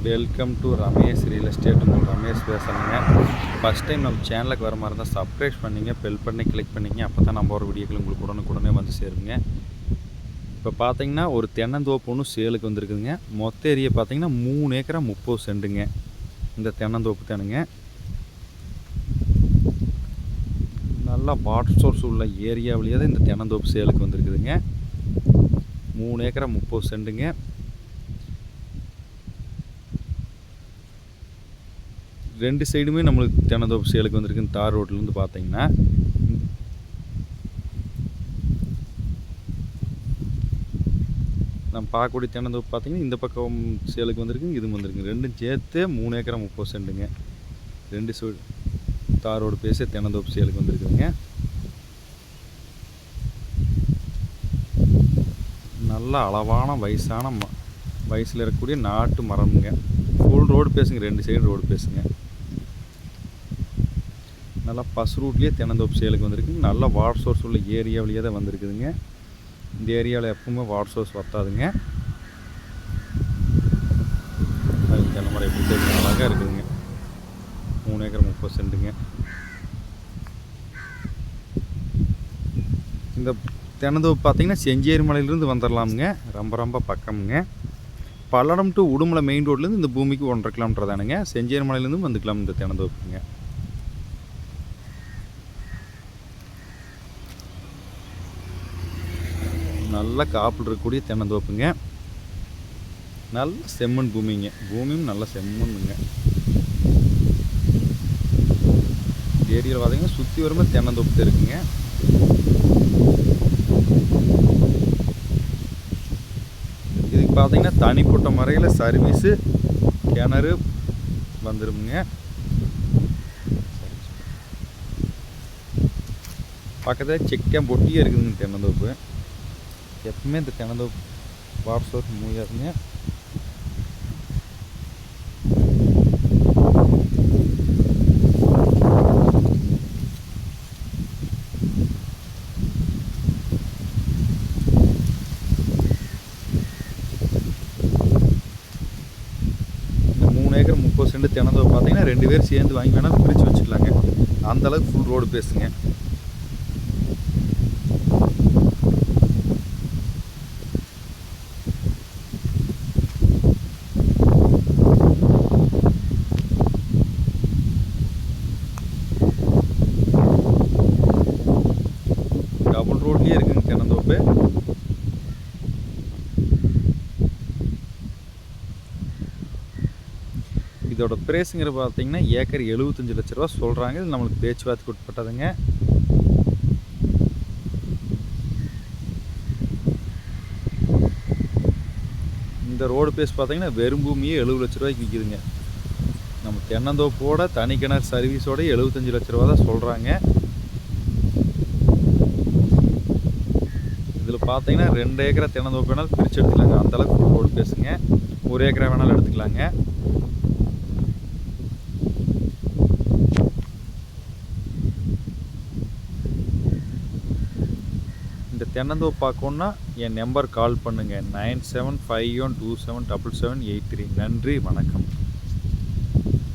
Welcome to Ramesh real estate. உங்கள் ரமேஷ் பேசுகிறேங்க. First time நம்ம சேனலுக்கு வர மாதிரி இருந்தால் சப்ஸ்கிரைப் பண்ணிங்க, பெல் பண்ணி கிளிக் பண்ணிங்க. அப்போ தான் நம்ம ஒரு வீடியோக்கள் உங்களுக்கு உடனுக்குடனே வந்து சேருங்க. இப்போ பார்த்தீங்கன்னா ஒரு தென்னந்தோப்பு ஒன்று சேலுக்கு வந்துருக்குதுங்க. மொத்த ஏரியா பார்த்தீங்கன்னா 3 ஏக்கரா 30 சென்ட்டுங்க. இந்த தென்னந்தோப்பு தானுங்க. நல்லா வாட்டர் சோர்ஸ் உள்ள ஏரியாவிலேயே தான் இந்த தென்னந்தோப்பு சேலுக்கு வந்துருக்குதுங்க. 3 ஏக்கரா 30 சென்ட்டுங்க. 2 சைடுமே நம்மளுக்கு தென்னந்தோப்பு சேலுக்கு வந்திருக்கு. தார் ரோட்லேருந்து பார்த்தீங்கன்னா நம்ம பார்க்கக்கூடிய தென்னந்தோப்பு பார்த்தீங்கன்னா இந்த பக்கம் சேலுக்கு வந்திருக்கு, இதுவும் வந்திருக்கு. ரெண்டும் சேர்த்து 3 ஏக்கரா 30 சென்ட்டுங்க. 2 சைடு தார் ரோடு பேசி தென்னந்தோப்பு சேலுக்கு வந்திருக்குதுங்க. நல்ல அளவான வயசில் இருக்கக்கூடிய நாட்டு மரம்ங்க. ஃபுல் ரோடு பேசுங்க, 2 சைடு ரோடு பேசுங்க. நல்லா பஸ் ரூட்லேயே தென்னந்தோப்பு சேலுக்கு வந்திருக்குங்க. நல்ல வாட்டர் சோர்ஸ் உள்ள ஏரியாவிலேயே தான் வந்திருக்குதுங்க. இந்த ஏரியாவில் எப்பவுமே வாட்டர் சோர்ஸ் வத்தாதுங்க. தென்னை மரம் எப்படி தெரியும், அழகாக இருக்குதுங்க. 3 ஏக்கர் 30 சென்ட்டுங்க. இந்த தென்னந்தோப்பு பார்த்தீங்கன்னா செஞ்சேரி மலையிலேருந்து வந்துடலாமுங்க. ரொம்ப பக்கமுங்க. பல்லடம் டு உடுமலை மெயின் ரோட்லேருந்து இந்த பூமிக்கு 1.5 கிலோமீட்டர் தானுங்க. செஞ்சேரி மலையிலேருந்து வந்துக்கலாம் இந்த தென்னந்தோப்புங்க. நல்ல காப்பில் இருக்கக்கூடிய தென்னந்தோப்புங்க. நல்ல செம்மண் பூமிங்க. பூமியும் நல்ல செம்மண்ணுங்க. ஏரியாவில் பார்த்தீங்கன்னா சுற்றி வரும்போது தென்னந்தோப்பு இருக்குங்க. இதுக்கு பார்த்தீங்கன்னா தனிப்பட்ட முறையில் சர்வீஸு கிணறு வந்துருமுங்க. பக்கத்தில் செக் டேம் பொட்டியே இருக்குதுங்க தென்னந்தோப்பு. எப்பவுமே இந்த தென்னந்தோப்பு வாட்டர் சோர்ஸ் மூயாதுங்க. இந்த 3 ஏக்கர் 30 சென்ட் தென்னந்தோப்பு பார்த்தீங்கன்னா 2 பேர் சேர்ந்து வாங்கி வேணாலும் பிரித்து வச்சுக்கலாங்க. அந்தளவுக்கு ஃபுல் ரோடு பேசுங்க. டபுள் ரோட்லேயே இருக்குங்க தென்னந்தோப்பு. இதோட பிரைஸுங்கிற பார்த்தீங்கன்னா ஏக்கர் 75 லட்ச ரூபா சொல்கிறாங்க. இது நம்மளுக்கு பேச்சுவார்த்தைக்கு உட்பட்டதுங்க. இந்த ரோடு பேஸ் பார்த்தீங்கன்னா வெறும் பூமியே 70 லட்ச ரூபாய்க்கு விற்கிதுங்க. நம்ம தென்னந்தோப்போட தனி கிணறு சர்வீஸோட 75 லட்ச ரூபா தான் சொல்கிறாங்க. இதில் பார்த்தீங்கன்னா 2 ஏக்கரா தென்னந்தோப்பு வேணாலும் பிரித்து எடுத்துக்கலாங்க. அந்தளவுக்கு ஃபுல் ரோடு பேசுங்க. 1 ஏக்கரா வேணாலும் எடுத்துக்கலாங்க. இந்த தென்னந்தோப்பு பார்க்கணுன்னா என் நம்பர் கால் பண்ணுங்கள். 9751277783. நன்றி, வணக்கம்.